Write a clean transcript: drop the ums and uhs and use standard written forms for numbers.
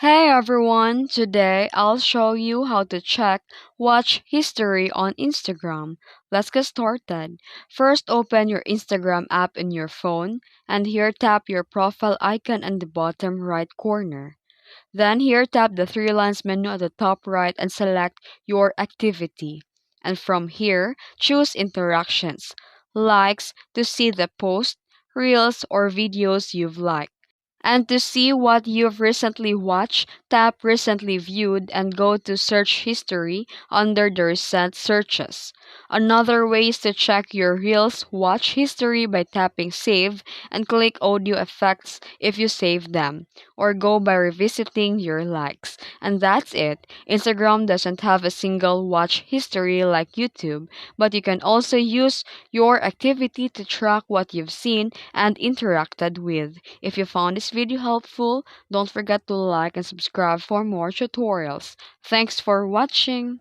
Hey everyone! Today I'll show you how to check watch history on Instagram. Let's get started. First, open your Instagram app in your phone and here tap your profile icon in the bottom right corner. Then here tap the three lines menu at the top right and select your activity. And from here, choose interactions, likes to see the post, reels, or videos you've liked. And to see what you've recently watched, tap Recently Viewed and go to Search History under the Recent Searches. Another way is to check your Reels watch history by tapping Save and click Audio Effects if you save them, or go by revisiting your likes. And that's it. Instagram doesn't have a single watch history like YouTube, but you can also use your activity to track what you've seen and interacted with. If you found this video helpful, don't forget to like and subscribe for more tutorials. Thanks for watching!